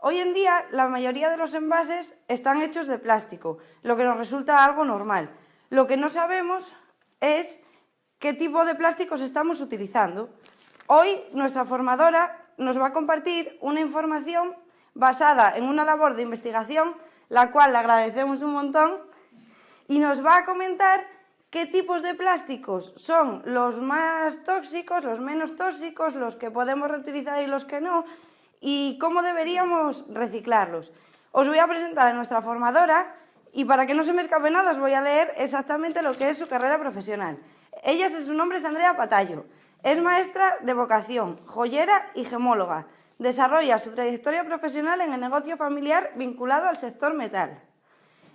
Hoy en día la mayoría de los envases están hechos de plástico, lo que nos resulta algo normal. Lo que no sabemos es qué tipo de plásticos estamos utilizando. Hoy nuestra formadora nos va a compartir una información basada en una labor de investigación, la cual le agradecemos un montón, y nos va a comentar qué tipos de plásticos son los más tóxicos, los menos tóxicos, los que podemos reutilizar y los que no, y cómo deberíamos reciclarlos. Os voy a presentar a nuestra formadora y para que no se me escape nada os voy a leer exactamente lo que es su carrera profesional. Su nombre es Andrea Patallo, es maestra de vocación, joyera y gemóloga. Desarrolla su trayectoria profesional en el negocio familiar vinculado al sector metal.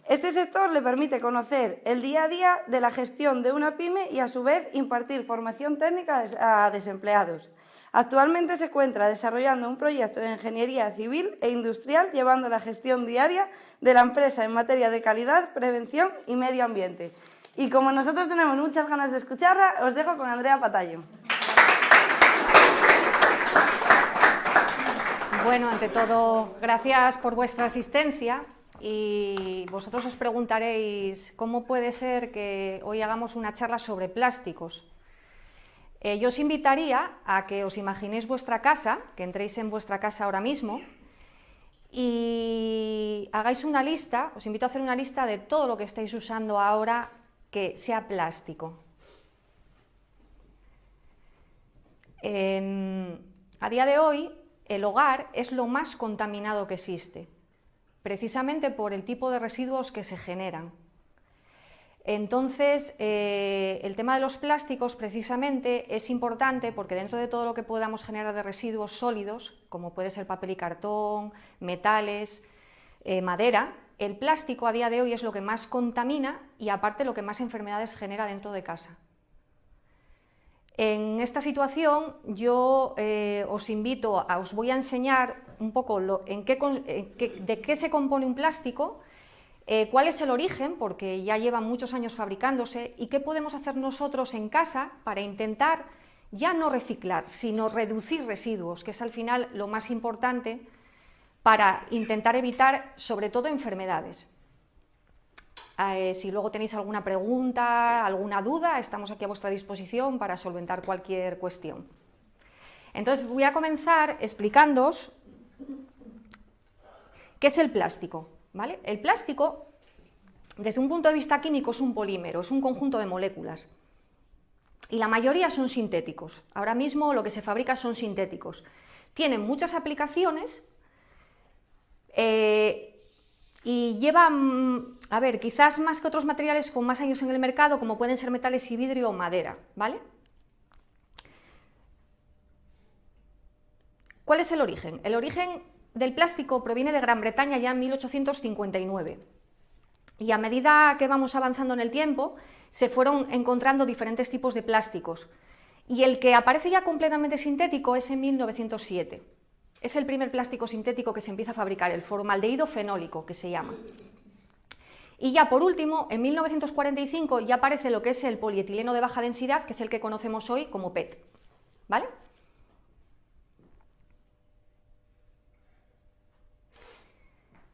Este sector le permite conocer el día a día de la gestión de una pyme y a su vez impartir formación técnica a desempleados. Actualmente se encuentra desarrollando un proyecto de ingeniería civil e industrial llevando la gestión diaria de la empresa en materia de calidad, prevención y medio ambiente. Y como nosotros tenemos muchas ganas de escucharla, os dejo con Andrea Patallo. Bueno, ante todo, gracias por vuestra asistencia y vosotros os preguntaréis cómo puede ser que hoy hagamos una charla sobre plásticos. Yo os invitaría a que os imaginéis vuestra casa, que entréis en vuestra casa ahora mismo y hagáis una lista, os invito a hacer una lista de todo lo que estáis usando ahora que sea plástico. A día de hoy, el hogar es lo más contaminado que existe, precisamente por el tipo de residuos que se generan. Entonces, el tema de los plásticos precisamente es importante porque dentro de todo lo que podamos generar de residuos sólidos, como puede ser papel y cartón, metales, madera, el plástico a día de hoy es lo que más contamina y aparte lo que más enfermedades genera dentro de casa. En esta situación yo os voy a enseñar un poco de qué se compone un plástico, cuál es el origen, porque ya lleva muchos años fabricándose, y qué podemos hacer nosotros en casa para intentar ya no reciclar, sino reducir residuos, que es al final lo más importante para intentar evitar sobre todo enfermedades. Si luego tenéis alguna pregunta, alguna duda, estamos aquí a vuestra disposición para solventar cualquier cuestión. Entonces voy a comenzar explicándoos qué es el plástico, ¿vale? El plástico, desde un punto de vista químico, es un polímero, es un conjunto de moléculas y la mayoría son sintéticos. Ahora mismo lo que se fabrica son sintéticos. Tienen muchas aplicaciones y llevan, a ver, quizás más que otros materiales con más años en el mercado, como pueden ser metales y vidrio o madera, ¿vale? ¿Cuál es el origen? El origen del plástico proviene de Gran Bretaña ya en 1859 y a medida que vamos avanzando en el tiempo se fueron encontrando diferentes tipos de plásticos y el que aparece ya completamente sintético es en 1907. Es el primer plástico sintético que se empieza a fabricar, el formaldehído fenólico, que se llama. Y ya por último, en 1945 ya aparece lo que es el polietileno de baja densidad, que es el que conocemos hoy como PET, ¿vale?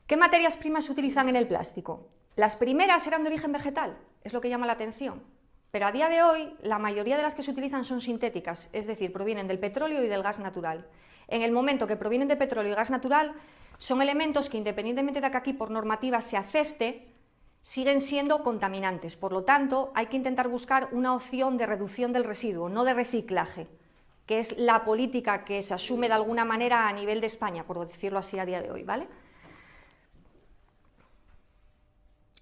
¿Qué materias primas se utilizan en el plástico? Las primeras eran de origen vegetal, es lo que llama la atención, pero a día de hoy la mayoría de las que se utilizan son sintéticas, es decir, provienen del petróleo y del gas natural. En el momento que provienen de petróleo y gas natural, son elementos que independientemente de que aquí por normativa se acepte, siguen siendo contaminantes. Por lo tanto, hay que intentar buscar una opción de reducción del residuo, no de reciclaje, que es la política que se asume de alguna manera a nivel de España, por decirlo así a día de hoy, ¿vale?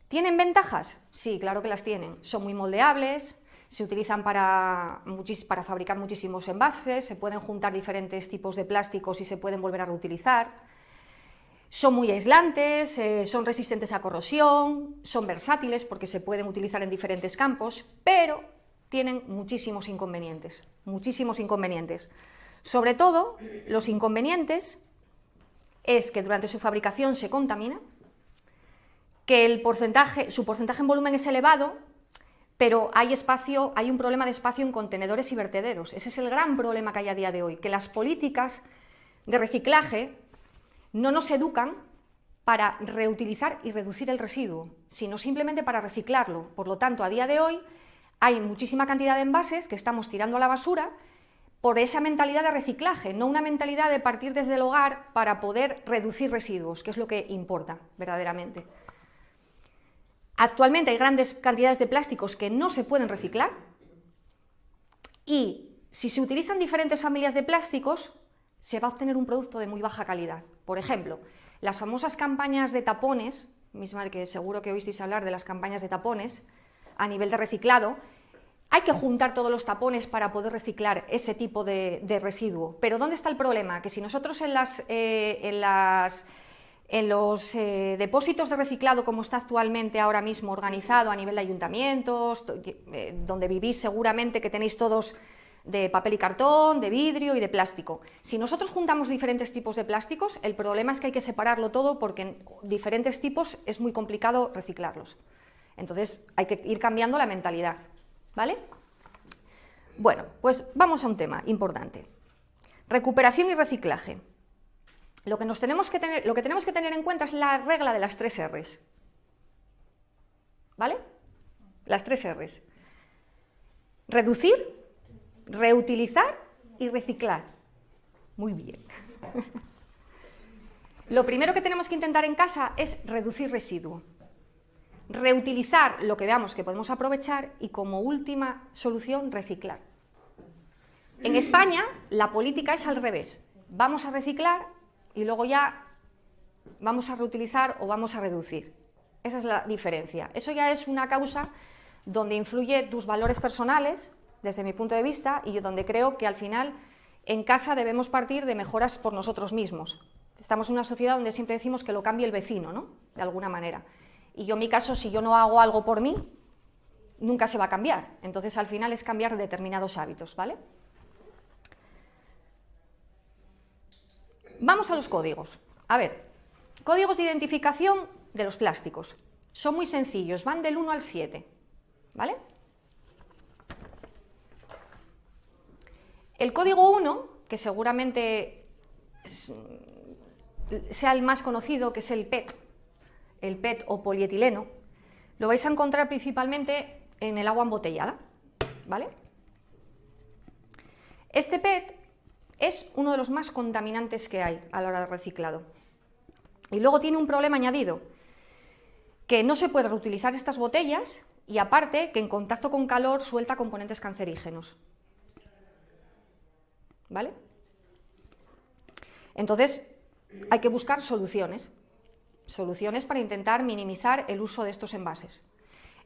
¿Tienen ventajas? Sí, claro que las tienen. Son muy moldeables, se utilizan para fabricar muchísimos envases, se pueden juntar diferentes tipos de plásticos y se pueden volver a reutilizar. Son muy aislantes, son resistentes a corrosión, son versátiles porque se pueden utilizar en diferentes campos, pero tienen muchísimos inconvenientes, muchísimos inconvenientes. Sobre todo, los inconvenientes es que durante su fabricación se contamina, que su porcentaje en volumen es elevado, pero hay un problema de espacio en contenedores y vertederos. Ese es el gran problema que hay a día de hoy, que las políticas de reciclaje no nos educan para reutilizar y reducir el residuo, sino simplemente para reciclarlo. Por lo tanto, a día de hoy hay muchísima cantidad de envases que estamos tirando a la basura por esa mentalidad de reciclaje, no una mentalidad de partir desde el hogar para poder reducir residuos, que es lo que importa verdaderamente. Actualmente hay grandes cantidades de plásticos que no se pueden reciclar y si se utilizan diferentes familias de plásticos, se va a obtener un producto de muy baja calidad. Por ejemplo, las famosas campañas de tapones, misma que seguro que oísteis hablar de las campañas de tapones, a nivel de reciclado, hay que juntar todos los tapones para poder reciclar ese tipo de residuo. Pero ¿dónde está el problema? Que si nosotros en los depósitos de reciclado, como está actualmente ahora mismo organizado a nivel de ayuntamientos, donde vivís seguramente que tenéis todos de papel y cartón, de vidrio y de plástico. Si nosotros juntamos diferentes tipos de plásticos, el problema es que hay que separarlo todo porque en diferentes tipos es muy complicado reciclarlos. Entonces hay que ir cambiando la mentalidad, ¿vale? Bueno, pues vamos a un tema importante. Recuperación y reciclaje. Lo que tenemos que tener en cuenta es la regla de las 3 R's. ¿Vale? Las 3 R's. Reducir, reutilizar y reciclar. Muy bien. Lo primero que tenemos que intentar en casa es reducir residuo. Reutilizar lo que veamos que podemos aprovechar y, como última solución, reciclar. En España la política es al revés. Vamos a reciclar y luego ya vamos a reutilizar o vamos a reducir. Esa es la diferencia. Eso ya es una causa donde influye tus valores personales, desde mi punto de vista, y yo donde creo que al final en casa debemos partir de mejoras por nosotros mismos. Estamos en una sociedad donde siempre decimos que lo cambie el vecino, ¿no? De alguna manera. Y yo en mi caso, si yo no hago algo por mí, nunca se va a cambiar. Entonces al final es cambiar determinados hábitos, ¿vale? Vamos a los códigos. A ver, códigos de identificación de los plásticos. Son muy sencillos, van del 1 al 7, ¿vale? El código 1, que seguramente sea el más conocido, que es el PET o polietileno, lo vais a encontrar principalmente en el agua embotellada, ¿vale? Este PET es uno de los más contaminantes que hay a la hora de reciclado. Y luego tiene un problema añadido, que no se puede reutilizar estas botellas y aparte que en contacto con calor suelta componentes cancerígenos. ¿Vale? Entonces hay que buscar soluciones para intentar minimizar el uso de estos envases.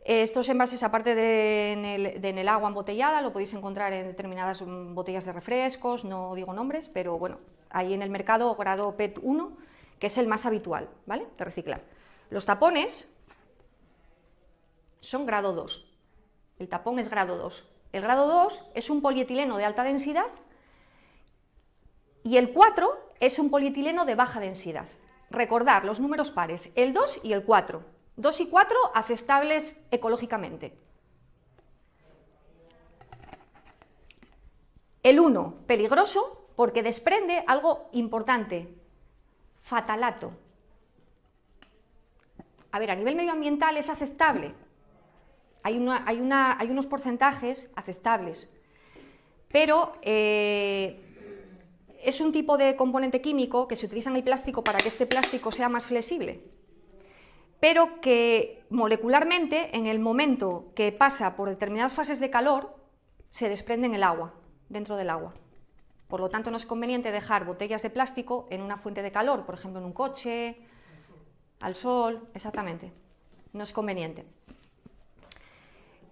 Estos envases, aparte de en el agua embotellada, lo podéis encontrar en determinadas botellas de refrescos, no digo nombres, pero bueno, hay en el mercado grado PET 1, que es el más habitual, ¿vale?, de reciclar. Los tapones son grado 2, el tapón es grado 2. El grado 2 es un polietileno de alta densidad y el 4 es un polietileno de baja densidad. Recordar los números pares, el 2 y el 4. 2 y 4 aceptables ecológicamente. El 1 peligroso porque desprende algo importante, fatalato. A ver, a nivel medioambiental es aceptable. Hay unos porcentajes aceptables, pero es un tipo de componente químico que se utiliza en el plástico para que este plástico sea más flexible, pero que molecularmente, en el momento que pasa por determinadas fases de calor, se desprende en el agua, dentro del agua. Por lo tanto, no es conveniente dejar botellas de plástico en una fuente de calor, por ejemplo, en un coche, al sol, exactamente. No es conveniente.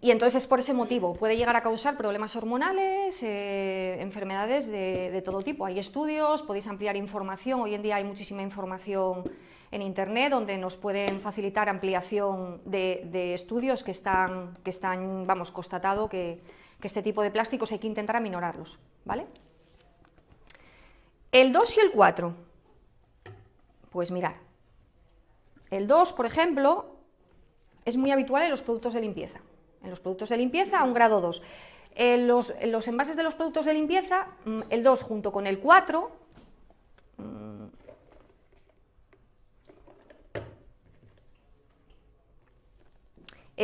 Y entonces es por ese motivo, puede llegar a causar problemas hormonales, enfermedades de todo tipo. Hay estudios, podéis ampliar información, hoy en día hay muchísima información en internet donde nos pueden facilitar ampliación de estudios que están vamos, constatado que este tipo de plásticos hay que intentar aminorarlos, ¿vale? El 2 y el 4, pues mirad, el 2, por ejemplo, es muy habitual en los productos de limpieza. En los productos de limpieza a un grado 2. En los envases de los productos de limpieza, el 2 junto con el 4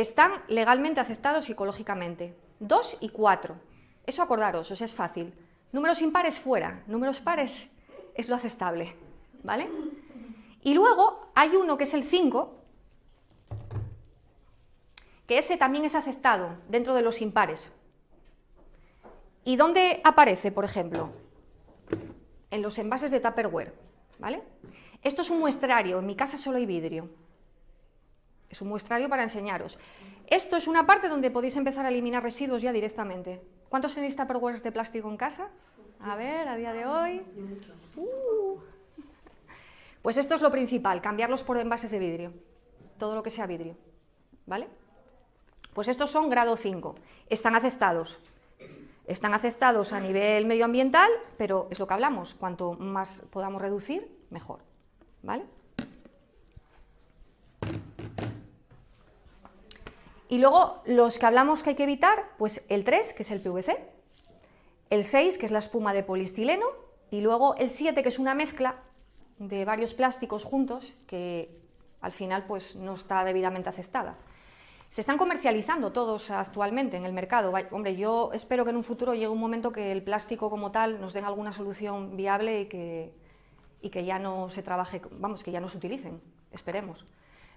están legalmente aceptados psicológicamente. 2 y 4. Eso acordaros, o sea, es fácil. Números impares fuera, números pares es lo aceptable, ¿vale? Y luego hay uno que es el 5, que ese también es aceptado dentro de los impares. ¿Y dónde aparece, por ejemplo? En los envases de Tupperware, ¿vale? Esto es un muestrario, en mi casa solo hay vidrio. Es un muestrario para enseñaros. Esto es una parte donde podéis empezar a eliminar residuos ya directamente. ¿Cuántos tenéis Tupperwares de plástico en casa? A ver, a día de hoy. Pues esto es lo principal, cambiarlos por envases de vidrio. Todo lo que sea vidrio, ¿vale? Pues estos son grado 5. Están aceptados. Están aceptados a nivel medioambiental, pero es lo que hablamos. Cuanto más podamos reducir, mejor, ¿vale? Y luego, los que hablamos que hay que evitar, pues el 3, que es el PVC, el 6, que es la espuma de poliestileno, y luego el 7, que es una mezcla de varios plásticos juntos, que al final pues no está debidamente aceptada. Se están comercializando todos actualmente en el mercado. Hombre, yo espero que en un futuro llegue un momento que el plástico como tal nos den alguna solución viable y que ya no se trabaje, vamos, que ya no se utilicen, esperemos.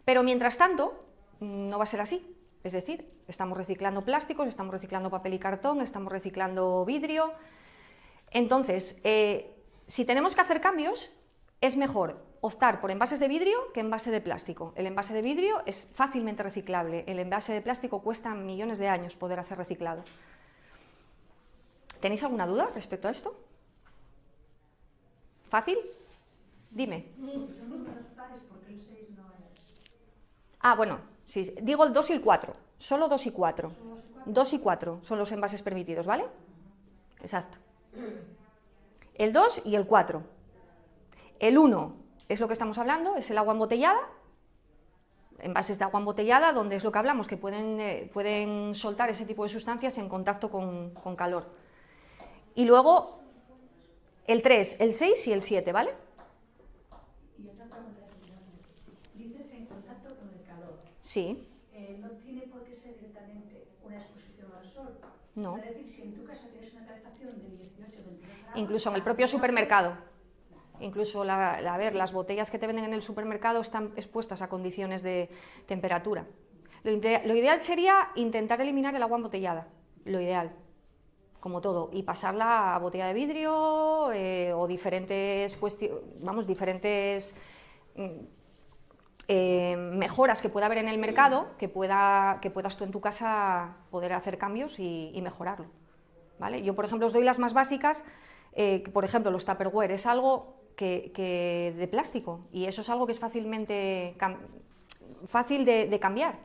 Pero mientras tanto, no va a ser así. Es decir, estamos reciclando plásticos, estamos reciclando papel y cartón, estamos reciclando vidrio. Entonces, si tenemos que hacer cambios, es mejor optar por envases de vidrio que envase de plástico. El envase de vidrio es fácilmente reciclable, el envase de plástico cuesta millones de años poder hacer reciclado. ¿Tenéis alguna duda respecto a esto? ¿Fácil? Dime. Si son números pares, ¿por qué el 6 no es? Ah, bueno, sí, digo el 2 y el 4, solo 2 y 4. 2 y 4 son los envases permitidos, ¿vale? Exacto. El 2 y el 4. El 1 es lo que estamos hablando, es el agua embotellada, envases de agua embotellada, donde es lo que hablamos, que pueden soltar ese tipo de sustancias en contacto con calor. Y luego el 3, el 6 y el 7, ¿vale? Y otra pregunta, dices en contacto con el calor. Sí. No tiene por qué ser directamente una exposición al sol. No. Es decir, si en tu casa tienes una calefacción de 18 o 22 grados... Incluso en el propio supermercado. Incluso, a ver, las botellas que te venden en el supermercado están expuestas a condiciones de temperatura. Lo ideal sería intentar eliminar el agua embotellada, lo ideal, como todo, y pasarla a botella de vidrio o diferentes mejoras que pueda haber en el mercado, que puedas tú en tu casa poder hacer cambios y mejorarlo, ¿vale? Yo, por ejemplo, os doy las más básicas, por ejemplo, los Tupperware es algo que de plástico, y eso es algo que es fácil de cambiar.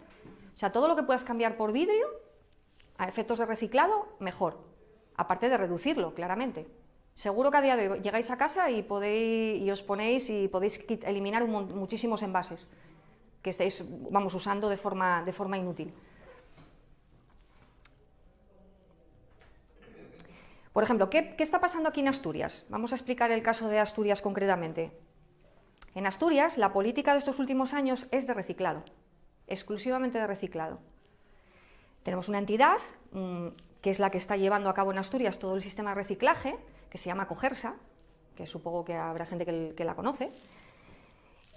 O sea, todo lo que puedas cambiar por vidrio, a efectos de reciclado, mejor. Aparte de reducirlo, claramente. Seguro que a día de hoy llegáis a casa y os ponéis y podéis eliminar muchísimos envases que estáis, usando de forma inútil. Por ejemplo, ¿qué está pasando aquí en Asturias? Vamos a explicar el caso de Asturias concretamente. En Asturias, la política de estos últimos años es de reciclado, exclusivamente de reciclado. Tenemos una entidad que es la que está llevando a cabo en Asturias todo el sistema de reciclaje, que se llama Cogersa, que supongo que habrá gente que la conoce,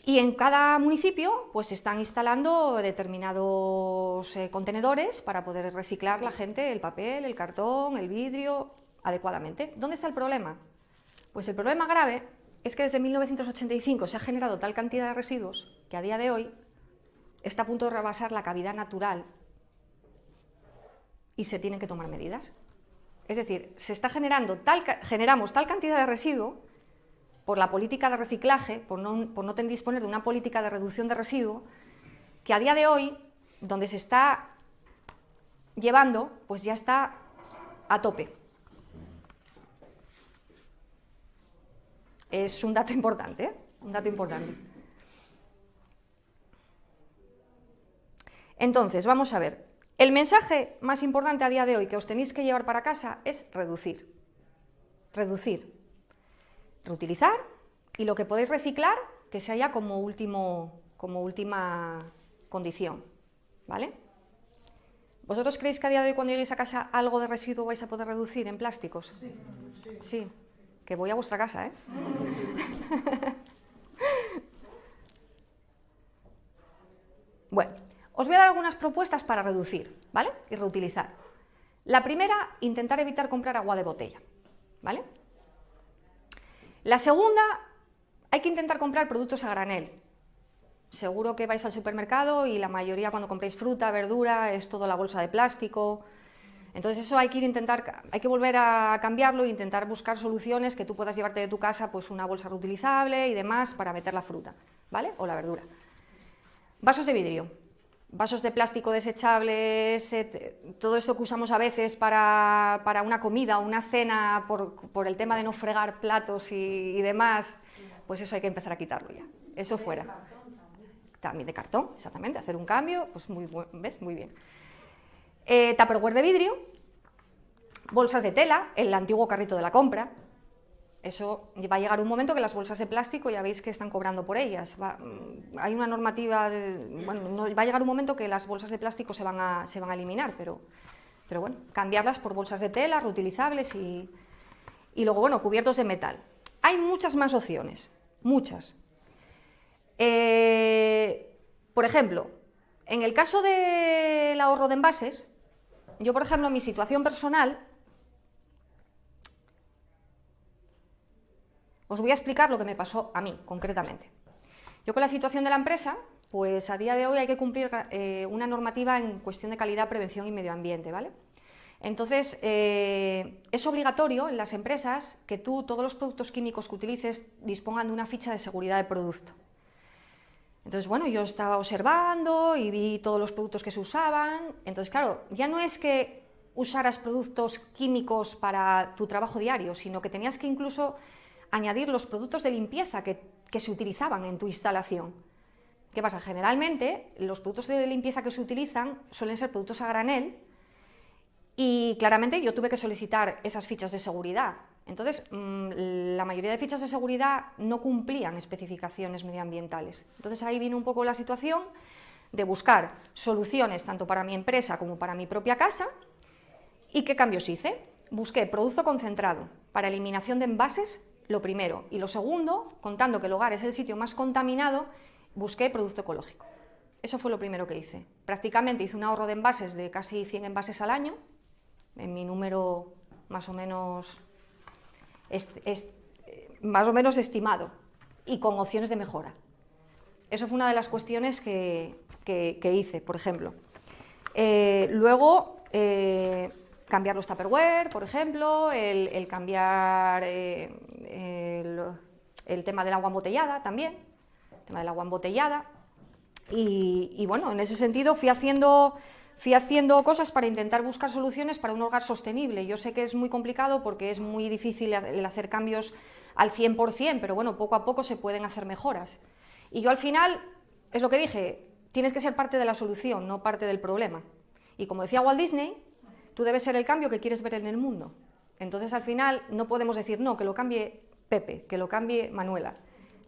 y en cada municipio pues están instalando determinados contenedores para poder reciclar la gente el papel, el cartón, el vidrio adecuadamente. ¿Dónde está el problema? Pues el problema grave es que desde 1985 se ha generado tal cantidad de residuos que a día de hoy está a punto de rebasar la cavidad natural y se tienen que tomar medidas. Es decir, generamos tal cantidad de residuo por la política de reciclaje, por no disponer de una política de reducción de residuo, que a día de hoy, donde se está llevando, pues ya está a tope. Es un dato importante, ¿eh? Un dato importante. Entonces, vamos a ver. El mensaje más importante a día de hoy que os tenéis que llevar para casa es reducir. Reducir. Reutilizar, y lo que podéis reciclar, que sea ya como última condición, ¿vale? ¿Vosotros creéis que a día de hoy cuando lleguéis a casa algo de residuo vais a poder reducir en plásticos? Sí, que voy a vuestra casa, ¿eh? Bueno, os voy a dar algunas propuestas para reducir, ¿vale? Y reutilizar. La primera, intentar evitar comprar agua de botella, ¿vale? La segunda, hay que intentar comprar productos a granel. Seguro que vais al supermercado y la mayoría cuando compréis fruta, verdura, es todo la bolsa de plástico. Entonces eso hay que volver a cambiarlo e intentar buscar soluciones que tú puedas llevarte de tu casa, pues una bolsa reutilizable y demás para meter la fruta, ¿vale? O la verdura. Vasos de vidrio, vasos de plástico desechables, todo esto que usamos a veces para una comida o una cena por el tema de no fregar platos y demás, pues eso hay que empezar a quitarlo ya. Eso fuera. También de cartón, exactamente, hacer un cambio, pues ¿ves? Muy bien. Tupperware de vidrio, bolsas de tela, el antiguo carrito de la compra. Eso va a llegar un momento que las bolsas de plástico ya veis que están cobrando por ellas. Hay una normativa, va a llegar un momento que las bolsas de plástico se van a eliminar, pero bueno, cambiarlas por bolsas de tela, reutilizables y luego, bueno, cubiertos de metal. Hay muchas más opciones, muchas. Por ejemplo, en el caso del ahorro de envases, yo, por ejemplo, en mi situación personal, os voy a explicar lo que me pasó a mí, concretamente. Yo con la situación de la empresa, pues a día de hoy hay que cumplir una normativa en cuestión de calidad, prevención y medio ambiente, ¿vale? Entonces, es obligatorio en las empresas que todos los productos químicos que utilices dispongan de una ficha de seguridad de producto. Entonces, bueno, yo estaba observando y vi todos los productos que se usaban. Entonces, claro, ya no es que usaras productos químicos para tu trabajo diario, sino que tenías que incluso añadir los productos de limpieza que se utilizaban en tu instalación. ¿Qué pasa? Generalmente, los productos de limpieza que se utilizan suelen ser productos a granel y claramente yo tuve que solicitar esas fichas de seguridad. Entonces, la mayoría de fichas de seguridad no cumplían especificaciones medioambientales. Entonces, ahí vino un poco la situación de buscar soluciones tanto para mi empresa como para mi propia casa. ¿Y qué cambios hice? Busqué producto concentrado para eliminación de envases, lo primero. Y lo segundo, contando que el hogar es el sitio más contaminado, busqué producto ecológico. Eso fue lo primero que hice. Prácticamente hice un ahorro de envases de casi 100 envases al año, en mi número más o menos estimado y con opciones de mejora. Eso fue una de las cuestiones que hice, por ejemplo. Luego, cambiar los Tupperware, por ejemplo, el cambiar el tema del agua embotellada también, el tema del agua embotellada. Y bueno, en ese sentido fui haciendo cosas para intentar buscar soluciones para un hogar sostenible. Yo sé que es muy complicado porque es muy difícil el hacer cambios al 100%, pero bueno, poco a poco se pueden hacer mejoras. Y yo al final, es lo que dije, tienes que ser parte de la solución, no parte del problema. Y como decía Walt Disney, tú debes ser el cambio que quieres ver en el mundo. Entonces al final no podemos decir, no, que lo cambie Pepe, que lo cambie Manuela.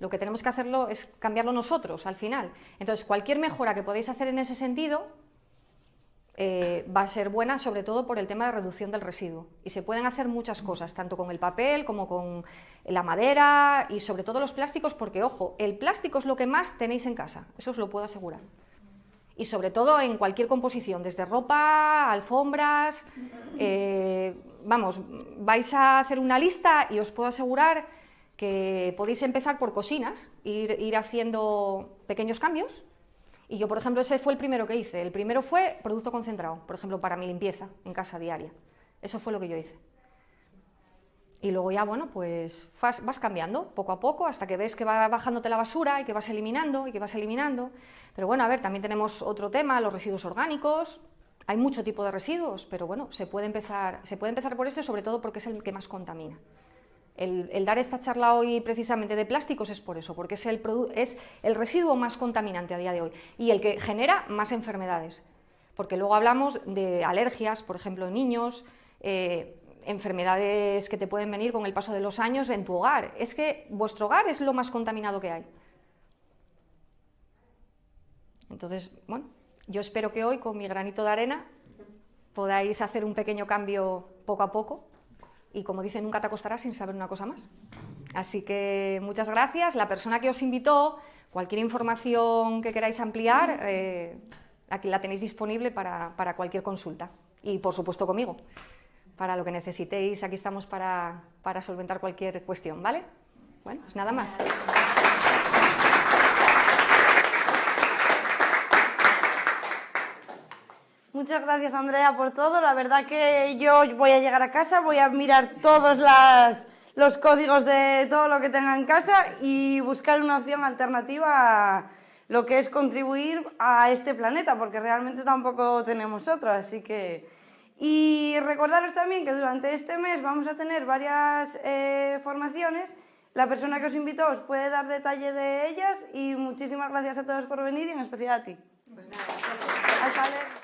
Lo que tenemos que hacerlo es cambiarlo nosotros al final. Entonces cualquier mejora que podáis hacer en ese sentido va a ser buena, sobre todo por el tema de reducción del residuo. Y se pueden hacer muchas cosas, tanto con el papel como con la madera y sobre todo los plásticos, porque, ojo, el plástico es lo que más tenéis en casa, eso os lo puedo asegurar. Y sobre todo en cualquier composición, desde ropa, alfombras, vamos, vais a hacer una lista y os puedo asegurar que podéis empezar por cocinas, ir haciendo pequeños cambios. Y yo, por ejemplo, ese fue el primero que hice. El primero fue producto concentrado, por ejemplo, para mi limpieza en casa diaria. Eso fue lo que yo hice. Y luego ya, bueno, pues vas cambiando poco a poco hasta que ves que va bajándote la basura y que vas eliminando y que vas eliminando. Pero bueno, a ver, también tenemos otro tema, los residuos orgánicos. Hay mucho tipo de residuos, pero bueno, se puede empezar por este, sobre todo porque es el que más contamina. El dar esta charla hoy precisamente de plásticos es por eso, porque es el residuo más contaminante a día de hoy y el que genera más enfermedades. Porque luego hablamos de alergias, por ejemplo, en niños, enfermedades que te pueden venir con el paso de los años en tu hogar. Es que vuestro hogar es lo más contaminado que hay. Entonces, bueno, yo espero que hoy con mi granito de arena podáis hacer un pequeño cambio poco a poco y, como dice, nunca te acostarás sin saber una cosa más. Así que muchas gracias. La persona que os invitó, cualquier información que queráis ampliar, aquí la tenéis disponible para cualquier consulta. Y, por supuesto, conmigo. Para lo que necesitéis, aquí estamos para solventar cualquier cuestión, ¿vale? Bueno, pues nada más. Muchas gracias, Andrea, por todo. La verdad que yo voy a llegar a casa, voy a mirar todos los códigos de todo lo que tenga en casa y buscar una opción alternativa a lo que es contribuir a este planeta, porque realmente tampoco tenemos otro, así que... Y recordaros también que durante este mes vamos a tener varias formaciones. La persona que os invitó os puede dar detalle de ellas y muchísimas gracias a todos por venir y en especial a ti. Pues nada, Hasta luego.